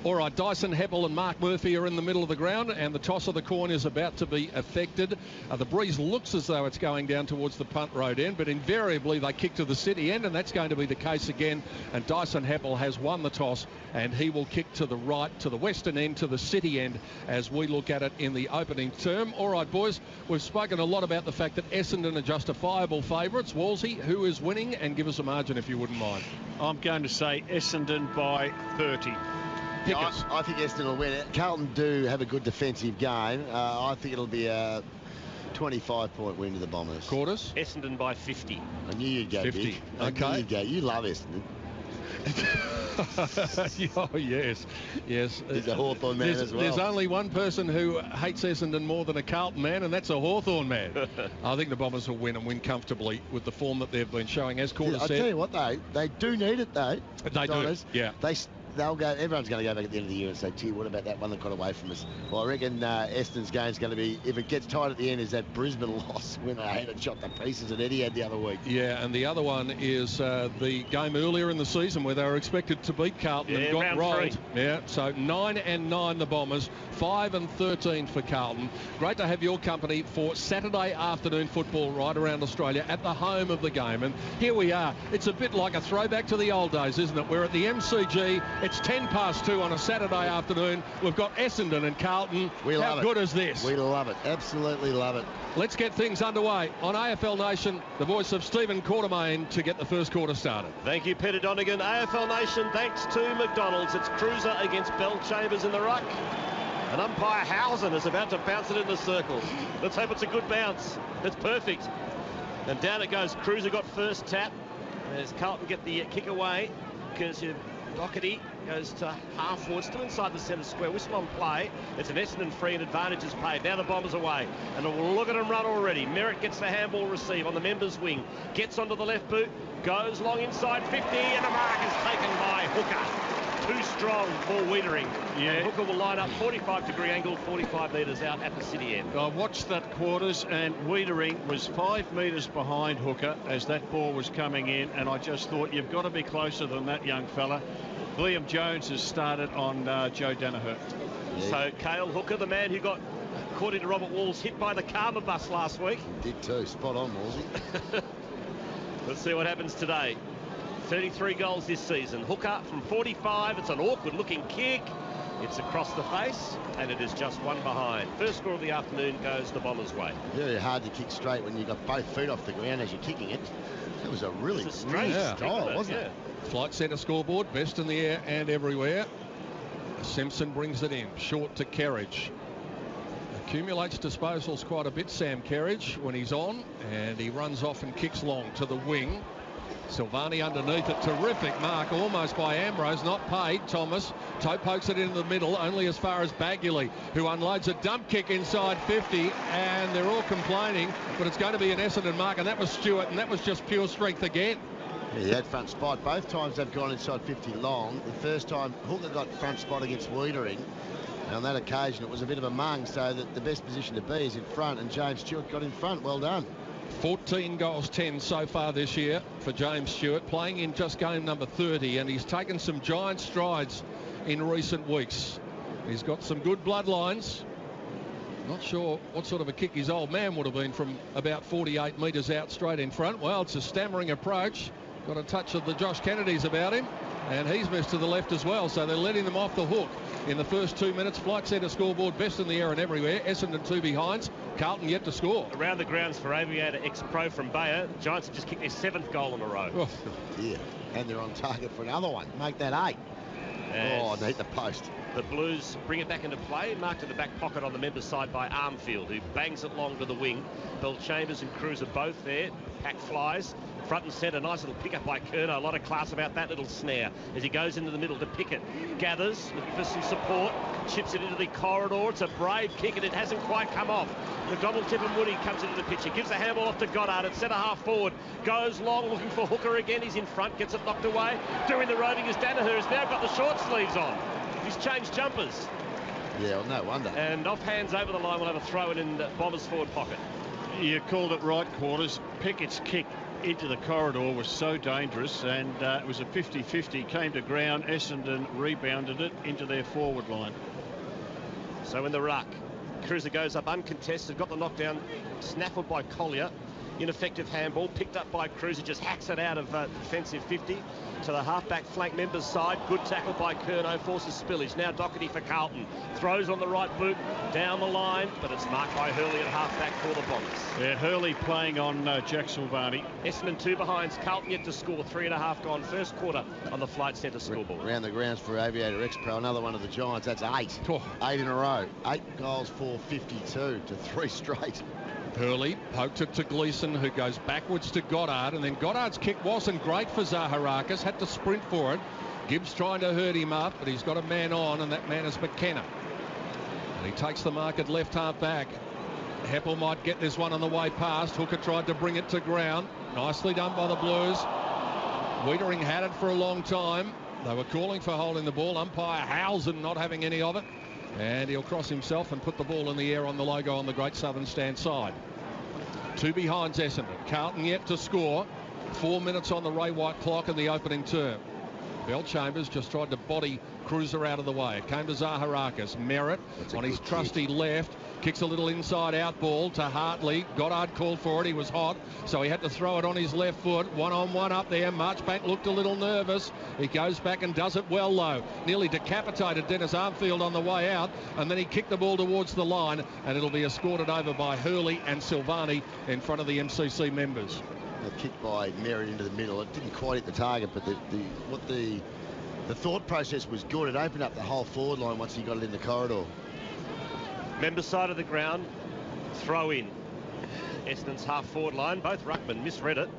All right, Dyson Heppel and Mark Murphy are in the middle of the ground, and the toss of the coin is about to be effected. The breeze looks as though it's going down towards the punt road end, but invariably they kick to the city end, and that's going to be the case again. And Dyson Heppel has won the toss, and he will kick to the right, to the western end, to the city end, as we look at it in the opening term. All right, boys, we've spoken a lot about the fact that Essendon are justifiable favourites. Wolsey, who is winning? And give us a margin if you wouldn't mind. I'm going to say Essendon by 30. Yeah, I think Essendon will win it. Carlton do have a good defensive game. I think it'll be a 25-point win to the Bombers. Quarters? Essendon by 50. I knew you'd go 50. big. Okay. I knew you'd go. You love Essendon. Oh, yes. Yes. He's a Hawthorn man as well. There's only one person who hates Essendon more than a Carlton man, and that's a Hawthorn man. I think the Bombers will win and win comfortably with the form that they've been showing. As Quarter said, I tell you what, though, they do need it, though. They do. Yeah. They'll go. Everyone's going to go back at the end of the year and say, "Gee, what about that one that got away from us?" Well, I reckon Essendon's game's going to be, if it gets tight at the end, is that Brisbane loss when they had it shot to pieces that Eddie had the other week. Yeah, and the other one is the game earlier in the season where they were expected to beat Carlton and got rolled. 3. Yeah, so 9-9 the Bombers, 5-13 for Carlton. Great to have your company for Saturday afternoon football right around Australia at the home of the game. And here we are. It's a bit like a throwback to the old days, isn't it? We're at the MCG. It's 2:10 on a Saturday afternoon. We've got Essendon and Carlton. How good is this? We love it. Absolutely love it. Let's get things underway on AFL Nation, the voice of Stephen Quartermain, to get the first quarter started. Thank you, Peter Donegan. AFL Nation, thanks to McDonald's. It's Cruiser against Bell Chambers in the ruck. And umpire Housen is about to bounce it in the circle. Let's hope it's a good bounce. It's perfect. And down it goes. Cruiser got first tap. As Carlton get the kick away, courtesy of Doherty, goes to half forward, still inside the centre square. Whistle on play. It's an Essendon free and advantage is paid. Now the Bombers away. And look at them run already. Merritt gets the handball receive on the members' wing. Gets onto the left boot. Goes long inside 50. And the mark is taken by Hooker. Too strong for Wiedering. Yeah. And Hooker will line up 45-degree angle, 45 metres out at the city end. I watched that Quarters, and Wiedering was 5 metres behind Hooker as that ball was coming in, and I just thought, you've got to be closer than that, young fella. Liam Jones has started on Joe Danaher. Yeah. So Cale Hooker, the man who got, according to Robert Walls, hit by the karma bus last week. Did too. Spot on, Wallsy. Let's see what happens today. 33 goals this season. Hooker from 45. It's an awkward-looking kick. It's across the face, and it is just one behind. First score of the afternoon goes the Bombers' way. Very hard to kick straight when you've got both feet off the ground as you're kicking it. That was a really strange style, wasn't it? Flight centre scoreboard, best in the air and everywhere. Simpson brings it in, short to Kerridge. Accumulates disposals quite a bit, Sam Kerridge, when he's on, and he runs off and kicks long to the wing. Silvani underneath it. Terrific mark almost by Ambrose, not paid. Thomas toe pokes it into the middle only as far as Baguley, who unloads a dump kick inside 50, and they're all complaining, but it's going to be an Essendon mark, and that was Stewart, and that was just pure strength again. Yeah, that front spot, both times they've gone inside 50 long. The first time Hooker got front spot against Wiedering, and on that occasion it was a bit of a mung, so that the best position to be is in front, and James Stewart got in front. Well done. 14 goals, 10 so far this year for James Stewart, playing in just game number 30, and he's taken some giant strides in recent weeks. He's got some good bloodlines. Not sure what sort of a kick his old man would have been from about 48 metres out straight in front. Well, it's a stammering approach. Got a touch of the Josh Kennedys about him, and he's missed to the left as well, so they're letting them off the hook in the first 2 minutes. Flight centre scoreboard, best in the air and everywhere. Essendon 2 behinds. Carlton yet to score. Around the grounds for Aviator, ex-pro from Bayer. Giants have just kicked their 7th goal in a row. Oh. Yeah, and they're on target for another one. Make that 8. Oh, I need the post. The Blues bring it back into play, marked in the back pocket on the members' side by Armfield, who bangs it long to the wing. Bell Chambers and Cruz are both there. Pack flies. Front and centre, nice little pick-up by Kerno. A lot of class about that little snare as he goes into the middle to Pickett. Gathers, looking for some support. Chips it into the corridor. It's a brave kick, and it hasn't quite come off. McDonald, Tip and Woody comes into the picture. Gives the handball off to Goddard at centre-half forward. Goes long, looking for Hooker again. He's in front, gets it knocked away. Doing the roving is Danaher, has now got the short sleeves on. He's changed jumpers. Yeah, well, no wonder. And off hands over the line, we'll have a throw in the Bombers' forward pocket. You called it right, Quarters. Pickett's kick into the corridor was so dangerous, and it was a 50-50. Came to ground. Essendon rebounded it into their forward line. So in the ruck, Cruiser goes up uncontested, got the knockdown, snaffled by Collier. Ineffective handball, picked up by Cruiser, just hacks it out of defensive 50 to the halfback flank member's side. Good tackle by Curnow, forces spillage. Now Doherty for Carlton, throws on the right boot, down the line, but it's marked by Hurley at halfback for the Bombers. Yeah, Hurley playing on Jack Silvani. Essendon 2 behinds, Carlton yet to score, 3.5 gone, first quarter on the Flight Centre scoreboard. Around the grounds for Aviator X-Pro, another one of the Giants. That's 8. Oh. 8 in a row. 8 goals for 52 to 3 straight. Hurley poked it to Gleeson, who goes backwards to Goddard, and then Goddard's kick wasn't great for Zaharakis, had to sprint for it. Gibbs trying to hurt him up, but he's got a man on, and that man is McKenna. And he takes the mark at left half back. Heppel might get this one on the way past. Hooker tried to bring it to ground. Nicely done by the Blues. Wiedering had it for a long time. They were calling for holding the ball. Umpire Housen not having any of it. And he'll cross himself and put the ball in the air on the logo on the Great Southern Stand side. 2 behinds Essendon. Carlton yet to score. 4 minutes on the Ray White clock in the opening term. Bellchambers just tried to body Cruiser out of the way. It came to Zaharakis. Merritt on his trusty left. Kicks a little inside-out ball to Hartley. Goddard called for it. He was hot, so he had to throw it on his left foot. 1-on-1 up there. Marchbank looked a little nervous. He goes back and does it well, though. Nearly decapitated Dennis Armfield on the way out, and then he kicked the ball towards the line, and it'll be escorted over by Hurley and Silvani in front of the MCC members. A kick by Merritt into the middle. It didn't quite hit the target, but the thought process was good. It opened up the whole forward line once he got it in the corridor. Member side of the ground, throw in. Essendon's half forward line, both ruckmen misread it.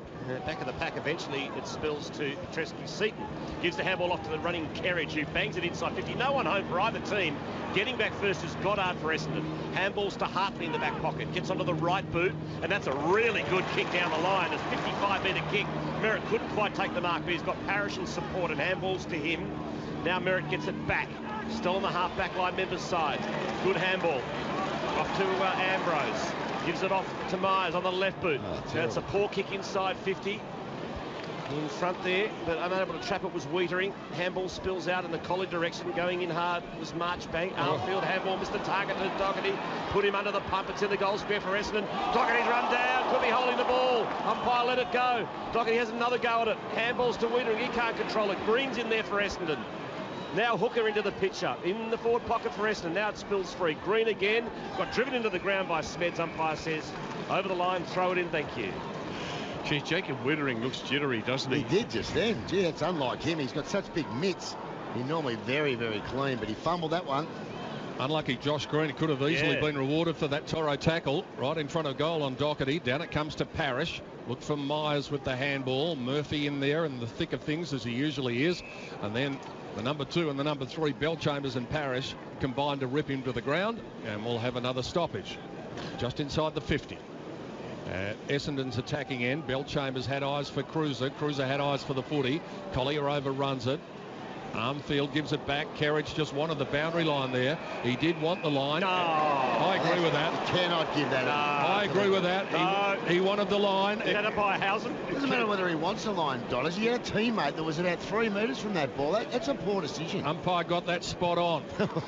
Back of the pack, eventually it spills to Petreski. Seaton gives the handball off to the running Kerridge, who bangs it inside 50. No one home for either team. Getting back first is Goddard for Essendon. Handballs to Hartley in the back pocket. Gets onto the right boot, and that's a really good kick down the line. It's a 55-metre kick. Merritt couldn't quite take the mark, but he's got Parrish in support and handballs to him. Now Merritt gets it back. Still on the half-back line member's side. Good handball. Off to Ambrose. Gives it off to Myers on the left boot. That's a poor kick inside 50. In front there, but unable to trap it was Wiedering. Handball spills out in the Collie direction. Going in hard was Marchbank. Armfield handball missed the target to Doherty. Put him under the pump. It's in the goal square for Essendon. Doherty's run down. Could be holding the ball. Umpire let it go. Doherty has another go at it. Handballs to Wiedering. He can't control it. Green's in there for Essendon. Now Hooker into the pitcher. In the forward pocket for Essendon. Now it spills free. Green again. Got driven into the ground by Smeds. Umpire says, over the line, throw it in, thank you. Gee, Jacob Wiedering looks jittery, doesn't he? He did just then. Gee, that's unlike him. He's got such big mitts. He's normally very, very clean, but he fumbled that one. Unlucky Josh Green. Could have easily been rewarded for that Toro tackle right in front of goal on Doherty. Down it comes to Parrish. Look for Myers with the handball. Murphy in there in the thick of things, as he usually is. And then the number 2 and the number 3, Bellchambers and Parrish, combined to rip him to the ground, and we'll have another stoppage just inside the 50. Essendon's attacking end. Bellchambers had eyes for Cruiser. Cruiser had eyes for the footy. Collier overruns it. Armfield gives it back. Kerridge just wanted the boundary line there. He did want the line. No. I agree with that. You cannot give that up. I agree with that. He wanted the line. Is that up by Housen? It doesn't matter whether he wants the line, Dollars. He had a teammate that was about 3 metres from that ball. That's a poor decision. Umpire got that spot on.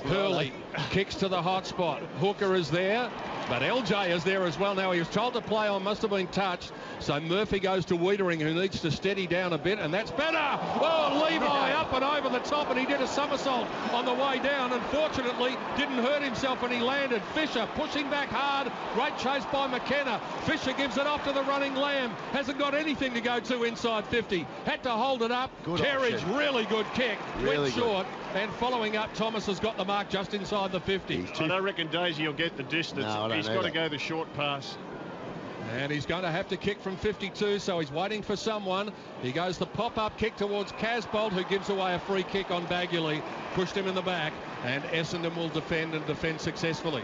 Hurley kicks to the hot spot. Hooker is there, but LJ is there as well. Now he was told to play on, must have been touched. So Murphy goes to Wiedering, who needs to steady down a bit, and that's better. Oh, Levi up and over the top, and he did a somersault on the way down, and fortunately didn't hurt himself when he landed. Fisher pushing back hard. Great chase by McKenna. Fisher gives it off to the running Lamb. Hasn't got anything to go to inside 50. Had to hold it up. Kerridge, really good kick. Really went short. And following up, Thomas has got the mark just inside the 50. I don't reckon Daisy will get the distance. No, he's got to go the short pass. And he's going to have to kick from 52, so he's waiting for someone. He goes the pop-up kick towards Casbolt, who gives away a free kick on Bagguley. Pushed him in the back, and Essendon will defend and defend successfully.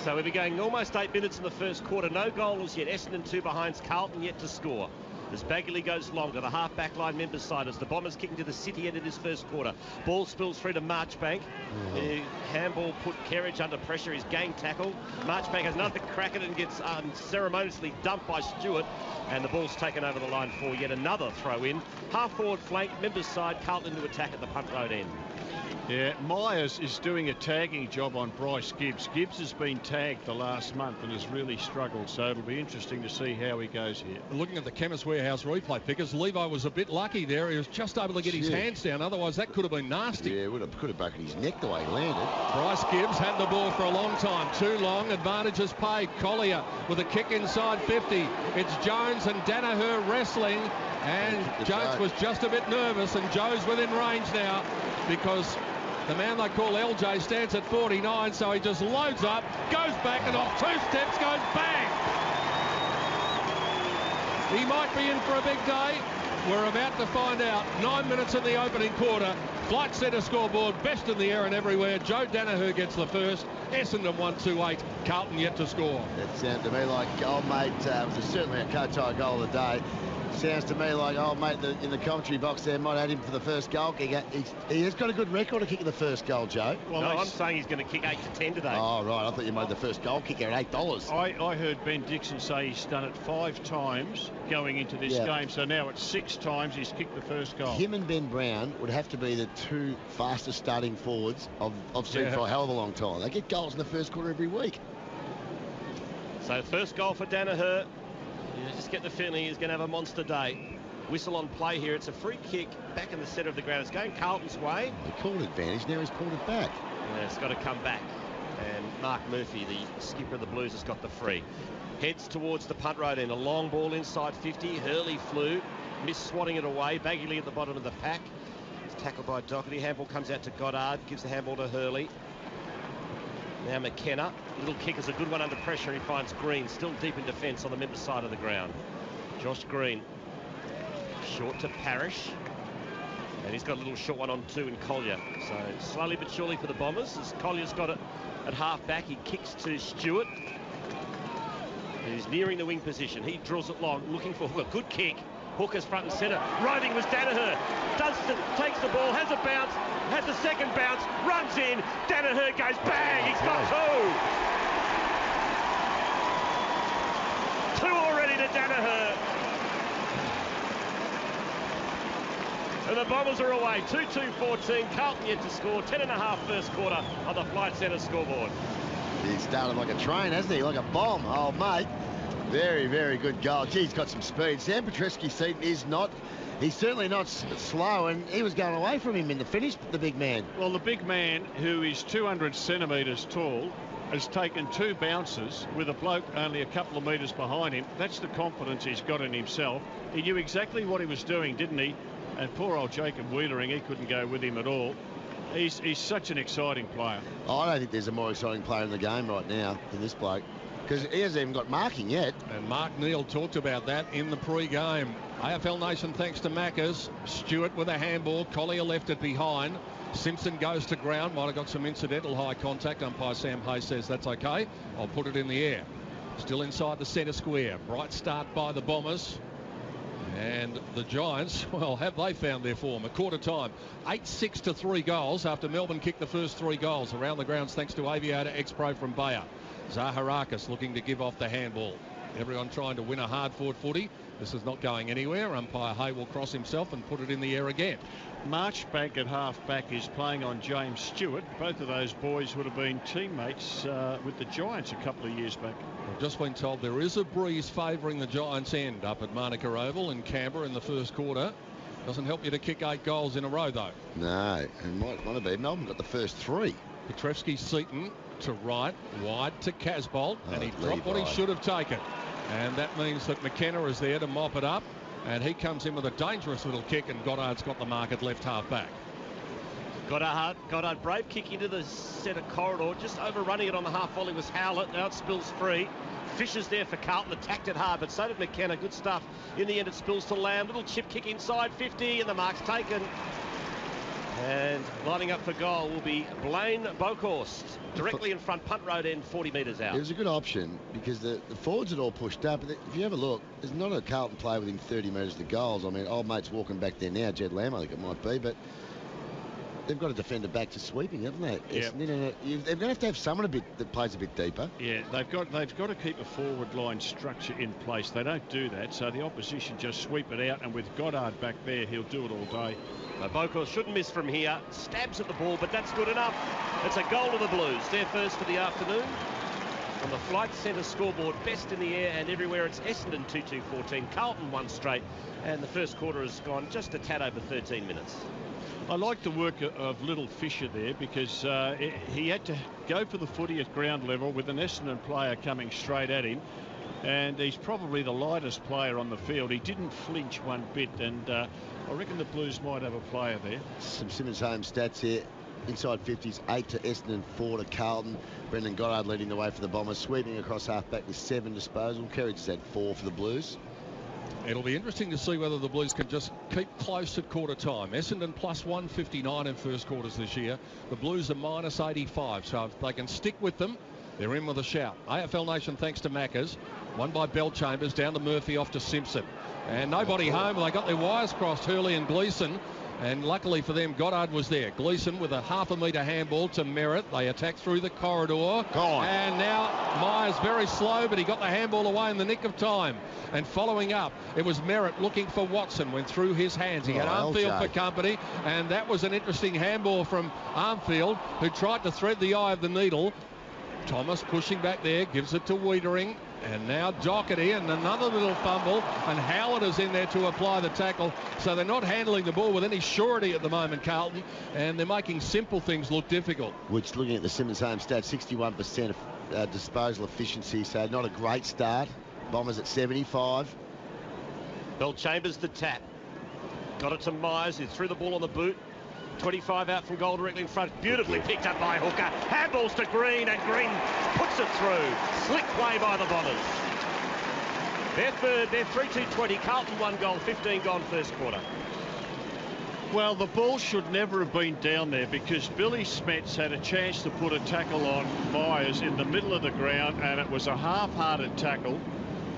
So we'll be going almost 8 minutes in the first quarter. No goal as yet. Essendon 2 behinds. Carlton yet to score. As Bagley goes long to the half-back line members' side as the Bombers kicking to the city end of this first quarter. Ball spills through to Marchbank. Handball put Kerridge under pressure. His gang tackle. Marchbank has another crack at it and gets ceremoniously dumped by Stewart. And the ball's taken over the line for yet another throw in. Half-forward flank, members' side, Carlton to attack at the punt road end. Yeah, Myers is doing a tagging job on Bryce Gibbs. Gibbs has been tagged the last month and has really struggled, so it'll be interesting to see how he goes here. Looking at the Chemist Warehouse replay pickers, Levi was a bit lucky there. He was just able to get his hands down, otherwise that could have been nasty. Yeah, could have broken his neck the way he landed. Bryce Gibbs had the ball for a long time. Too long, advantage is paid. Collier with a kick inside 50. It's Jones and Danaher wrestling, and Jones was just a bit nervous, and Joe's within range now because the man they call LJ stands at 49, so he just loads up, goes back, and off 2 steps goes bang. He might be in for a big day. We're about to find out. 9 minutes in the opening quarter. Flight Centre scoreboard, best in the air and everywhere. Joe Danaher gets the first. Essendon 1-2-8. Carlton yet to score. That sounded to me like old mate. It was certainly a Kotai goal of the day. Sounds to me like old mate in the commentary box there might add him for the first goal kicker. He has got a good record of kicking the first goal, Joe. Well, no, I'm saying he's going to kick 8 to 10 today. Oh, right. I thought you made the first goal kicker at $8. I heard Ben Dixon say he's done it 5 times going into this game, so now it's 6 times he's kicked the first goal. Him and Ben Brown would have to be the 2 fastest starting forwards I've seen for a hell of a long time. They get goals in the first quarter every week. So first goal for Danaher. You just get the feeling he's going to have a monster day. Whistle on play here. It's a free kick back in the centre of the ground. It's going Carlton's way. He called advantage. Now he's pulled it back. Yeah, it's got to come back. And Mark Murphy, the skipper of the Blues, has got the free. Heads towards the punt road end. A long ball inside 50. Hurley flew. Missed swatting it away. Bagley at the bottom of the pack. It's tackled by Doherty. Handball comes out to Goddard. Gives the handball to Hurley. Now McKenna. Little kick is a good one under pressure. He finds Green still deep in defence on the member side of the ground. Josh Green. Short to Parrish. And he's got a little short one on 2 in Collier. So slowly but surely for the Bombers. As Collier's got it at half back. He kicks to Stewart. He's nearing the wing position. He drills it long, looking for a good kick. Hooker's front and centre. Riding was Danaher. Takes the ball, has a bounce, has a second bounce, runs in. Danaher goes bang. He's got 2. 2 already to Danaher. And the Bombers are away. 2-2-14. Carlton yet to score. 10.5 first quarter on the Flight Centre scoreboard. He started like a train, hasn't he? Like a bomb. Oh, mate. Very, very good goal. Gee, he's got some speed. Sam Petreski-Seaton is not... He's certainly not slow, and he was going away from him in the finish, the big man. Well, the big man, who is 200 centimetres tall, has taken 2 bounces with a bloke only a couple of metres behind him. That's the confidence he's got in himself. He knew exactly what he was doing, didn't he? And poor old Jacob Wiedering, he couldn't go with him at all. He's such an exciting player. Oh, I don't think there's a more exciting player in the game right now than this bloke, because he hasn't even got marking yet. And Mark Neal talked about that in the pre-game. AFL Nation thanks to Maccas. Stewart with a handball. Collier left it behind. Simpson goes to ground. Might have got some incidental high contact. Umpire Sam Hayes says that's okay. I'll put it in the air. Still inside the centre square. Bright start by the Bombers. And the Giants, well, have they found their form? A quarter time. 8-6 to 3 goals after Melbourne kicked the first 3 goals. Around the grounds thanks to Aviator, ex-pro from Bayer. Zaharakis looking to give off the handball. Everyone trying to win a hard-fought footy. This is not going anywhere. Umpire Hay will cross himself and put it in the air again. Marchbank at half-back is playing on James Stewart. Both of those boys would have been teammates with the Giants a couple of years back. I've just been told there is a breeze favouring the Giants' end up at Manuka Oval in Canberra in the first quarter. Doesn't help you to kick 8 goals in a row, though. No, and might have been. Melbourne got the first 3. Petreski-Seaton to right, wide to Casbolt, and he dropped what he should have taken. And that means that McKenna is there to mop it up, and he comes in with a dangerous little kick, and Goddard's got the mark at left half back. Goddard brave kick into the centre corridor, just overrunning it on the half volley was Howlett. Now it spills free. Fisher's there for Carlton, attacked it hard, but so did McKenna. Good stuff. In the end, it spills to Lamb. Little chip kick inside 50, and the mark's taken. And lining up for goal will be Blaine Bokhorst, directly in front, punt road end, 40 metres out. It was a good option because the forwards had all pushed up. But if you have a look, there's not a Carlton player within 30 metres of the goals. I mean, old mate's walking back there now, Jed Lamb, I think it might be, but they've got a defender back to sweeping, haven't they? Yep. They're going to have someone that plays a bit deeper. Yeah, they've got to keep a forward line structure in place. They don't do that, so the opposition just sweep it out, and with Goddard back there, he'll do it all day. Bokhorst shouldn't miss from here. Stabs at the ball, but that's good enough. It's a goal to the Blues. Their first for the afternoon. On the Flight Centre scoreboard, best in the air and everywhere, it's Essendon 2-2-14. Carlton 1 straight, and the first quarter has gone just a tad over 13 minutes. I like the work of Little Fisher there because he had to go for the footy at ground level with an Essendon player coming straight at him, and he's probably the lightest player on the field. He didn't flinch one bit, and I reckon the Blues might have a player there. Some Simmons home stats here. Inside 50s, 8 to Essendon, 4 to Carlton. Brendan Goddard leading the way for the Bombers, sweeping across half-back with 7 disposal. Kerridge has had 4 for the Blues. It'll be interesting to see whether the Blues can just keep close at quarter time. Essendon plus 159 in first quarters this year. The Blues are minus 85, so if they can stick with them, they're in with a shout. AFL Nation thanks to Maccas. Won by Bellchambers, down to Murphy, off to Simpson. And nobody home. They got their wires crossed, Hurley and Gleeson. And luckily for them, Goddard was there. Gleeson with a half-a-metre handball to Merritt. They attack through the corridor. Gone. And now Myers very slow, but he got the handball away in the nick of time. And following up, it was Merritt looking for Watson. Went through his hands. He had Armfield for company. And that was an interesting handball from Armfield, who tried to thread the eye of the needle. Thomas pushing back there, gives it to Wiedering. And now Doherty, and another little fumble, and Howard is in there to apply the tackle. So they're not handling the ball with any surety at the moment, Carlton, and they're making simple things look difficult. Which, looking at the Simmons home stat, 61% of disposal efficiency, so not a great start. Bombers at 75. Bellchambers the tap. Got it to Myers, who threw the ball on the boot. 25 out from goal directly in front. Beautifully picked up by Hooker. Handballs to Green, and Green puts it through. Slick play by the Bombers. Their third, they're 3-2-20. Carlton 1 goal, 15 gone first quarter. Well, the ball should never have been down there because Billy Smets had a chance to put a tackle on Myers in the middle of the ground, and it was a half-hearted tackle,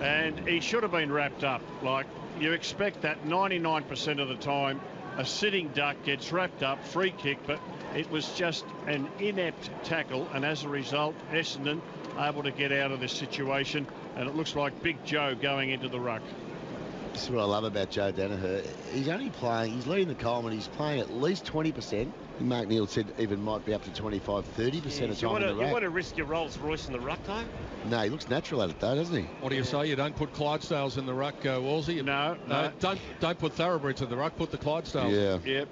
and he should have been wrapped up. Like, you expect that 99% of the time. A sitting duck gets wrapped up, free kick, but it was just an inept tackle, and as a result, Essendon able to get out of this situation, and it looks like Big Joe going into the ruck. This is what I love about Joe Danaher. He's only playing, he's leading the Coleman, he's playing at least 20%. Mark Neal said even might be up to 25, 30% of time in the ruck. You want to risk your Rolls Royce in the ruck, though? No, he looks natural at it, though, doesn't he? What do you say? You don't put Clydesdales in the ruck, Wolsey? No. Don't put Thoroughbreds in the ruck, put the Clydesdales. Yeah.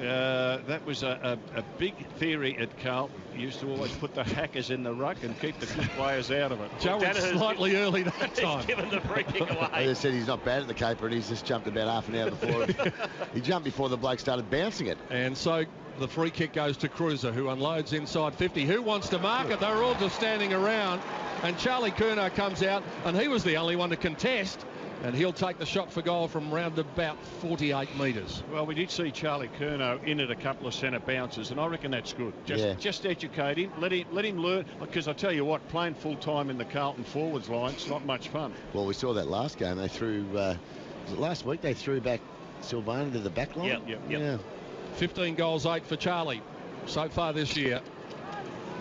Yep. That was a big theory at Carlton. He used to always put the hackers in the ruck and keep the good players out of it. Joe was slightly early that time. He's given the free kick away. As I said, he's not bad at the caper, and he's just jumped about half an hour before. He jumped before the bloke started bouncing it. And so the free kick goes to Cruiser, who unloads inside 50. Who wants to mark it? They're all just standing around. And Charlie Curnow comes out, and he was the only one to contest. And he'll take the shot for goal from round about 48 metres. Well, we did see Charlie Curnow in at a couple of centre bounces, and I reckon that's good. Just educate him, let him learn. Because I tell you what, playing full time in the Carlton forwards line, it's not much fun. Well, we saw that last game. They threw last week. They threw back Sylvana to the back line. Yep. Yeah. 15 goals, 8 for Charlie so far this year.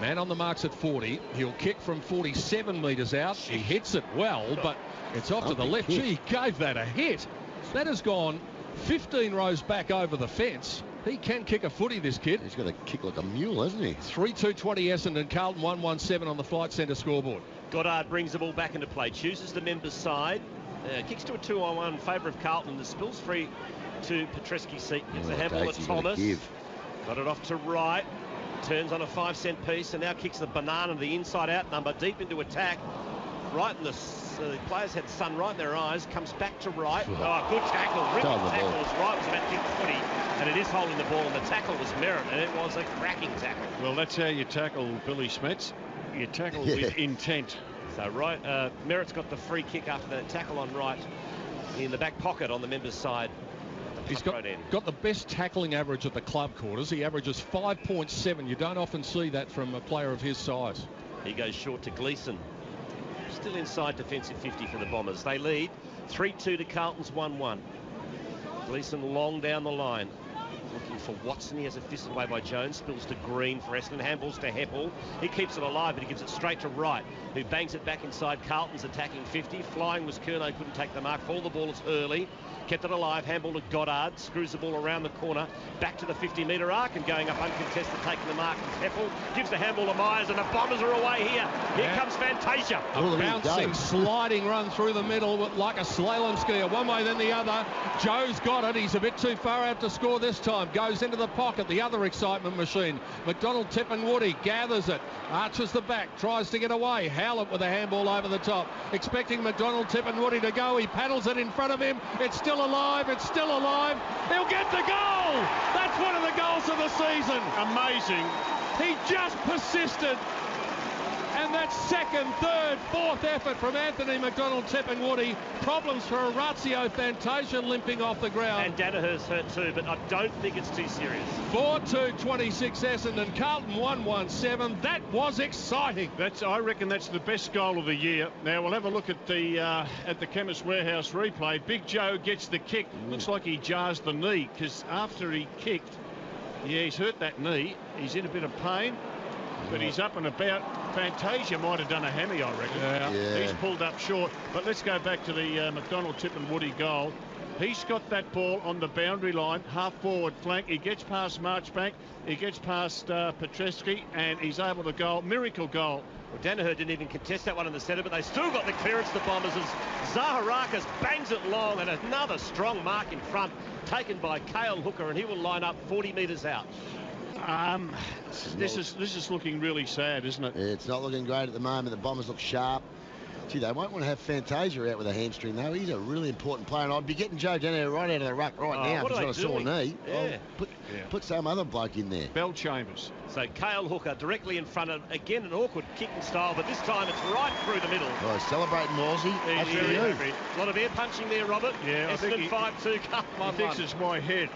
Man on the marks at 40. He'll kick from 47 metres out. He hits it well, but it's off to the left. Gee, he gave that a hit. That has gone 15 rows back over the fence. He can kick a footy, this kid. He's got to kick like a mule, hasn't he? 3-2-20 Essendon, Carlton 1-1-7 on the Flight Centre scoreboard. Goddard brings the ball back into play, chooses the members' side, kicks to a 2-on-1 in favour of Carlton. The spills free to Petreski's seat. Gets a handball to Thomas. Got it off to right. Turns on a 5-cent piece and now kicks the banana to the inside out number deep into attack. Right in the players had the sun right in their eyes. Comes back to right. Oh, good tackle. Ripping tackles. Right was about kick footy, and it is holding the ball, and the tackle was Merritt, and it was a cracking tackle. Well, that's how you tackle Billy Smets. You tackle with intent. So Merritt's got the free kick after that tackle on right in the back pocket on the members' side. The He's got the best tackling average at the club quarters. He averages 5.7. You don't often see that from a player of his size. He goes short to Gleeson. Still inside defensive 50 for the Bombers. They lead 3-2 to Carlton's 1-1. Gleeson long down the line. Looking for Watson. He has a fist away by Jones. Spills to Green for Essendon. Handballs to Heppel. He keeps it alive, but he gives it straight to Wright, who bangs it back inside Carlton's attacking 50. Flying was Curnow, couldn't take the mark. Fall the ball, it's early. Kept it alive. Handball to Goddard. Screws the ball around the corner. Back to the 50-metre arc and going up uncontested, taking the mark is Heppel. Gives the handball to Myers, and the Bombers are away here. Here comes Fantasia. A bouncing, sliding run through the middle like a slalom skier. One way then the other. Joe's got it. He's a bit too far out to score this time. Goes into the pocket. The other excitement machine. McDonald, Tippin, Woody gathers it. Arches the back. Tries to get away. Howlett with a handball over the top. Expecting McDonald, Tippin, Woody to go. He paddles it in front of him. It's still alive. It's still alive. He'll get the goal. That's one of the goals of the season. Amazing. He just persisted. And that second, third, fourth effort from Anthony McDonald, Tippin, Woody. Problems for Orazio Fantasia limping off the ground. And Danaher's hurt too, but I don't think it's too serious. 4-2-26 Essendon. Carlton 1-1-7. That was exciting. I reckon that's the best goal of the year. Now we'll have a look at the Chemist Warehouse replay. Big Joe gets the kick. Looks like he jars the knee, because after he kicked, he's hurt that knee. He's in a bit of pain. But he's up and about. Fantasia might have done a hammy, I reckon. Yeah. He's pulled up short. But let's go back to the McDonald, Tippin, Woody goal. He's got that ball on the boundary line, half forward flank. He gets past Marchbank. He gets past Petreski, and he's able to goal. Miracle goal. Well, Danaher didn't even contest that one in the centre, but they still got the clearance, the Bombers, as Zaharakis bangs it long, and another strong mark in front, taken by Cale Hooker, and he will line up 40 metres out. This is looking really sad, isn't it? Yeah, it's not looking great at the moment. The Bombers look sharp. Gee, they won't want to have Fantasia out with a hamstring, though. He's a really important player, and I'd be getting Joe Danaher right out of the ruck now if he's got a sore knee. Yeah. Put some other bloke in there. Bell Chambers. So Cale Hooker directly in front of, again, an awkward kicking style, but this time it's right through the middle. Oh, celebrating Wolsey. He's very happy. A lot of air punching there, Robert. Yeah, I think he 5-2, he thinks it's my head.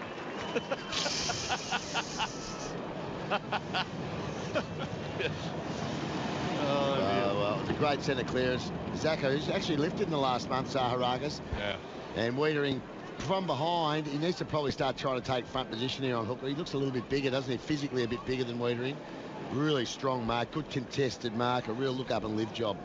Well, it's a great centre clearance. Zacco, who's actually lifted in the last month, Zaharakis. Yeah. And Wiedering from behind, he needs to probably start trying to take front position here on Hooker. He looks a little bit bigger, doesn't he? Physically a bit bigger than Wiedering. Really strong mark, good contested mark, a real look up and live job.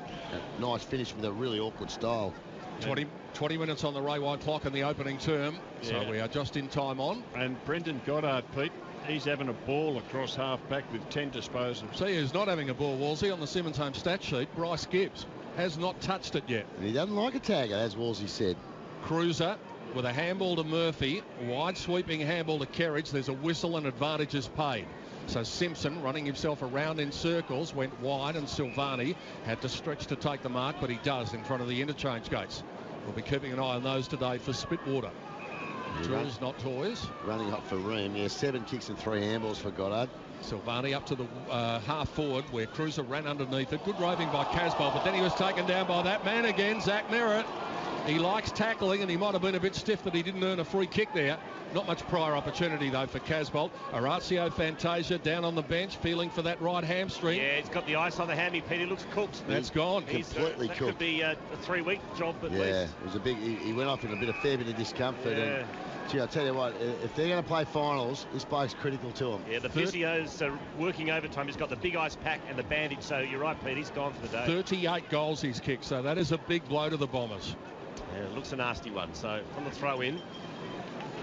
A nice finish with a really awkward style. 20 minutes on the Ray White clock in the opening term, so we are just in time on. And Brendan Goddard, Pete, he's having a ball across half-back with 10 disposals. See who's not having a ball, Wolsey, on the Simmons home stat sheet. Bryce Gibbs has not touched it yet. And he doesn't like a tagger, as Wolsey said. Cruiser with a handball to Murphy, wide sweeping handball to Kerridge. There's a whistle and advantage is paid. So Simpson, running himself around in circles, went wide, and Silvani had to stretch to take the mark, but he does in front of the interchange gates. We'll be keeping an eye on those today for Spitwater. Tools, not toys. Running hot for Ream. Yeah, 7 kicks and 3 handballs for Goddard. Silvani up to the half forward where Cruiser ran underneath it. Good roving by Casbolt, but then he was taken down by that man again, Zach Merritt. He likes tackling, and he might have been a bit stiff that he didn't earn a free kick there. Not much prior opportunity, though, for Casbolt. Orazio Fantasia down on the bench, feeling for that right hamstring. Yeah, he's got the ice on the hammy, Pete. He looks cooked. That's gone. Completely cooked. That could be a 3-week job at least. Yeah, it was a big... He went off in a fair bit of discomfort. Yeah. And, gee, I'll tell you what, if they're going to play finals, this bloke's critical to them. Yeah, the physio's working overtime. He's got the big ice pack and the bandage, so you're right, Pete. He's gone for the day. 38 goals he's kicked, so that is a big blow to the Bombers. Yeah, it looks a nasty one. So from the throw-in,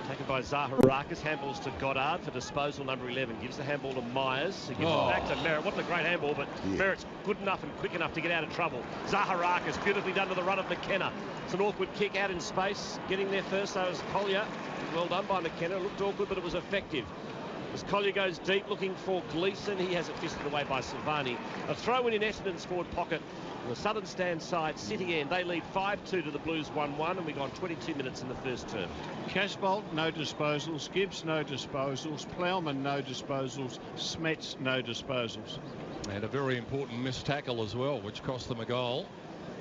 taken by Zaharakis, handballs to Goddard for disposal, number 11. Gives the handball to Myers. He gives it back to Merritt. Wasn't a great handball, but Merritt's good enough and quick enough to get out of trouble. Zaharakis, beautifully done to the run of McKenna. It's an awkward kick out in space. Getting there first, though, is Collier. Well done by McKenna. It looked awkward, but it was effective. As Collier goes deep, looking for Gleeson. He has it fisted away by Silvani. A throw-in in Essendon's forward pocket. On the Southern Stand side, City End, they lead 5-2 to the Blues 1-1, and we've gone 22 minutes in the first term. Casbolt, no disposals. Gibbs, no disposals. Plowman, no disposals. Smets, no disposals. And a very important missed tackle as well, which cost them a goal.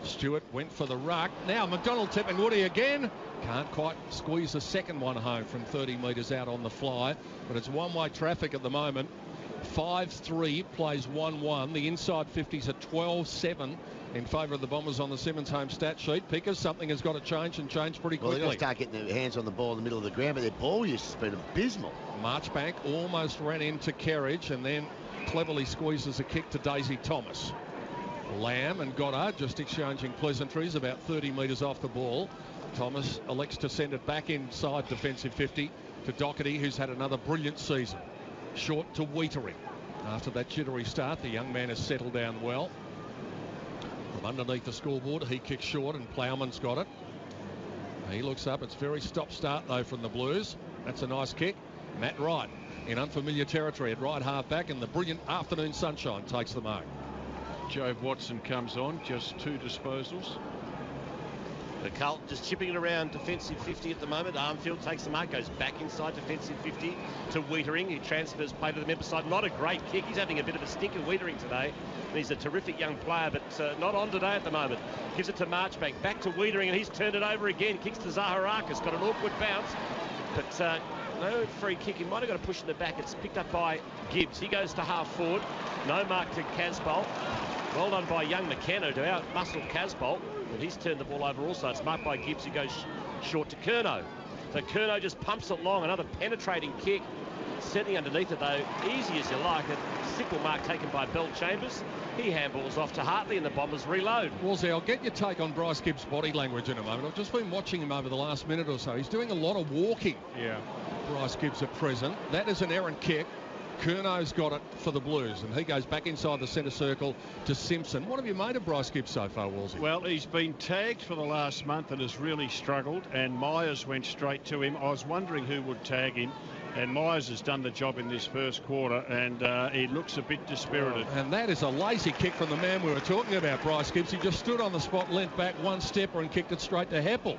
Stewart went for the ruck. Now McDonald tipping Woody again. Can't quite squeeze the second one home from 30 metres out on the fly. But it's one-way traffic at the moment. 5-3 plays 1-1. The inside 50s at 12-7 in favour of the Bombers on the Simmons home stat sheet. Pickers, something has got to change and change pretty quickly. Well, they've got to start getting their hands on the ball in the middle of the ground, but their ball use has been abysmal. Marchbank almost ran into Kerridge and then cleverly squeezes a kick to Daisy Thomas. Lamb and Goddard just exchanging pleasantries about 30 metres off the ball. Thomas elects to send it back inside defensive 50 to Doherty, who's had another brilliant season. Short to Wheatering. After that jittery start, the young man has settled down well. From underneath the scoreboard, he kicks short and Plowman's got it. He looks up. It's very stop-start, though, from the Blues. That's a nice kick. Matt Wright in unfamiliar territory at right half-back, and the brilliant afternoon sunshine takes the mark. Joe Watson comes on, just 2 disposals. The Carlton just chipping it around defensive 50 at the moment. Armfield takes the mark, goes back inside defensive 50 to Wheatering. He transfers play to the member side. Not a great kick. He's having a bit of a stinker, Wheatering, today. And he's a terrific young player, but not on today at the moment. Gives it to Marchbank, back to Wheatering, and he's turned it over again. Kicks to Zaharakis, got an awkward bounce, but no free kick. He might have got a push in the back. It's picked up by Gibbs. He goes to half forward. No mark to Casbolt. Well done by young McKenna to out-muscle Casbolt. But he's turned the ball over also. It's marked by Gibbs, who goes short to Curnow. So Curnow just pumps it long. Another penetrating kick. Setting underneath it, though, easy as you like. A simple mark taken by Bell Chambers. He handballs off to Hartley and the Bombers reload. Wolsey, I'll get your take on Bryce Gibbs' body language in a moment. I've just been watching him over the last minute or so. He's doing a lot of walking. Yeah. Bryce Gibbs at present. That is an errant kick. Curnow's got it for the Blues, and he goes back inside the centre circle to Simpson. What have you made of Bryce Gibbs so far, Wolsey? Well, he's been tagged for the last month and has really struggled, and Myers went straight to him. I was wondering who would tag him, and Myers has done the job in this first quarter, and he looks a bit dispirited. And that is a lazy kick from the man we were talking about, Bryce Gibbs. He just stood on the spot, leant back one stepper and kicked it straight to Heppel.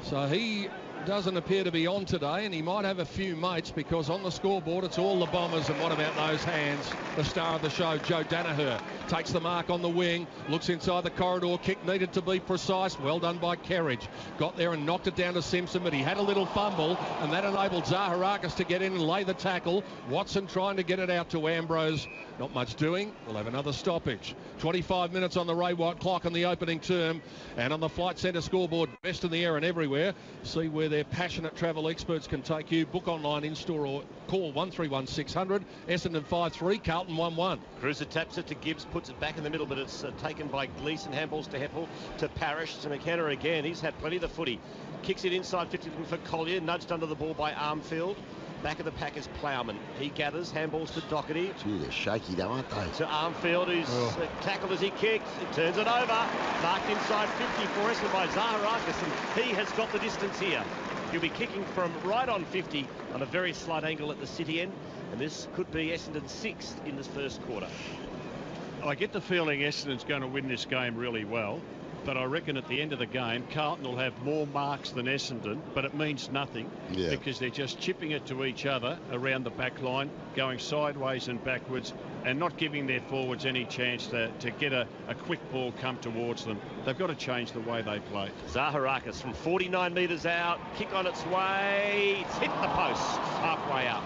So he doesn't appear to be on today, and he might have a few mates, because on the scoreboard it's all the Bombers. And what about those hands? The star of the show, Joe Danaher, takes the mark on the wing, looks inside the corridor. Kick needed to be precise. Well done by Kerridge. Got there and knocked it down to Simpson, but he had a little fumble, and that enabled Zaharakis to get in and lay the tackle. Watson trying to get it out to Ambrose. Not much doing. We'll have another stoppage. 25 minutes on the Ray White clock in the opening term, and on the Flight Centre scoreboard, best in the air and everywhere. See where their passionate travel experts can take you. Book online, in-store, or call 131 600. Essendon 5-3, Carlton 1-1. Cruiser taps it to Gibbs, puts it back in the middle, but it's taken by Gleeson. Handballs to Heppel, to Parrish, to McKenna again. He's had plenty of the footy. Kicks it inside 50 for Collier, nudged under the ball by Armfield. Back of the pack is Plowman. He gathers, handballs to Doherty. Gee, they're shaky though, aren't they? To Armfield, who's tackled as he kicks. He turns it over. Marked inside 50 for Essendon by Zaharakis, and he has got the distance here. He'll be kicking from right on 50 on a very slight angle at the city end, and this could be Essendon's 6th in this first quarter. I get the feeling Essendon's going to win this game really well, but I reckon at the end of the game, Carlton will have more marks than Essendon, but it means nothing because they're just chipping it to each other around the back line, going sideways and backwards, and not giving their forwards any chance to get a quick ball come towards them. They've got to change the way they play. Zaharakis from 49 metres out, kick on its way. It's hit the post halfway up.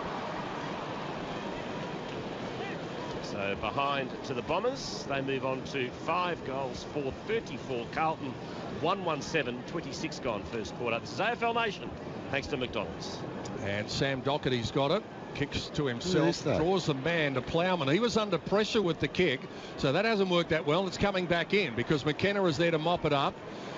So behind to the Bombers. They move on to 5 goals for 34. Carlton 117, 26 gone first quarter. This is AFL Nation, thanks to McDonald's. And Sam Doherty's got it. Kicks to himself, draws the man to Plowman. He was under pressure with the kick, so that hasn't worked that well. It's coming back in because McKenna is there to mop it up.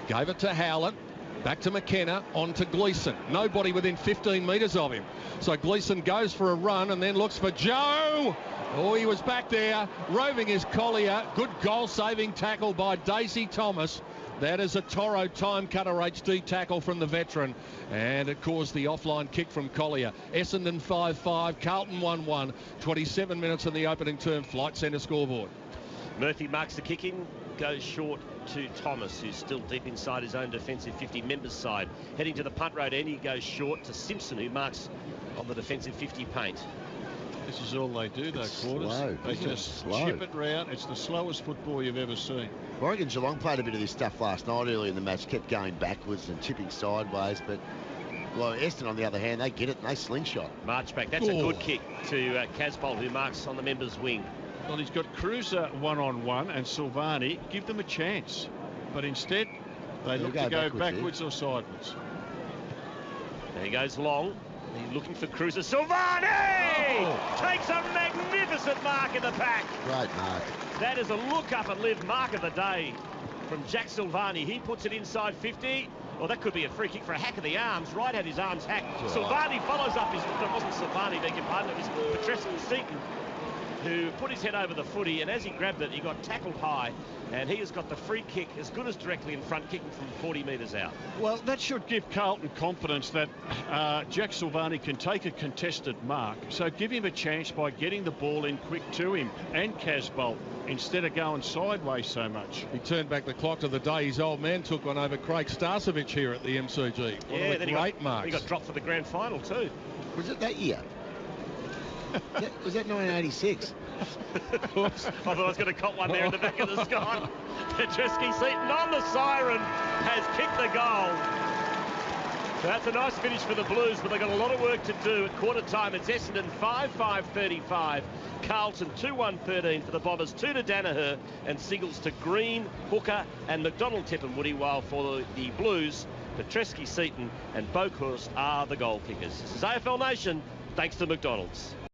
Gave it to Howlett. Back to McKenna, on to Gleeson. Nobody within 15 metres of him. So Gleeson goes for a run and then looks for Joe. Oh, he was back there, roving his Collier. Good goal-saving tackle by Daisy Thomas. That is a Toro time cutter HD tackle from the veteran, and it caused the offline kick from Collier. Essendon 5-5, Carlton 1-1. 27 minutes in the opening term. Flight Centre scoreboard. Murphy marks the kick in, goes short to Thomas, who's still deep inside his own defensive 50 members side. Heading to the punt road end, he goes short to Simpson, who marks on the defensive 50 paint. This is all they do, though, It's Quarters. slow, They isn't it? just Slow. chip it round. It's the slowest football you've ever seen. I reckon Geelong played a bit of this stuff last night early in the match, kept going backwards and tipping sideways, but well, Essendon, on the other hand, they get it and they slingshot. Marchback, that's a good kick to Casbolt, who marks on the member's wing. Well, he's got Cruiser one-on-one and Silvani. Give them a chance. But instead, they look to go backwards or sideways. There he goes long. He's looking for Cruiser. Silvani takes a magnificent mark in the pack. Great mark. That is a look up and live mark of the day from Jack Silvani. He puts it inside 50. Well, that could be a free kick for a hack of the arms. Right at his arms hack. Silvani follows up his... It wasn't Silvani, beg your pardon. It was Petrescu-Seton, who put his head over the footy, and as he grabbed it, he got tackled high, and he has got the free kick as good as directly in front, kicking from 40 metres out. Well, that should give Carlton confidence that Jack Silvani can take a contested mark. So give him a chance by getting the ball in quick to him and Casbolt instead of going sideways so much. He turned back the clock to the day his old man took one over Craig Starcevic here at the MCG. Yeah, then great marks. He got dropped for the grand final too. Was it that year? Was that 1986? I thought I was going to cop one there in the back of the sky. Petrescu-Seton on the siren has kicked the goal. So that's a nice finish for the Blues, but they've got a lot of work to do at quarter time. It's Essendon 5-5-35, Carlton 2-1-13 for the Bombers, 2 to Danaher and Siggles to Green, Hooker and McDonald, Tip and Woody, while for the Blues, Petrescu-Seton and Boakhurst are the goal kickers. This is AFL Nation, thanks to McDonald's.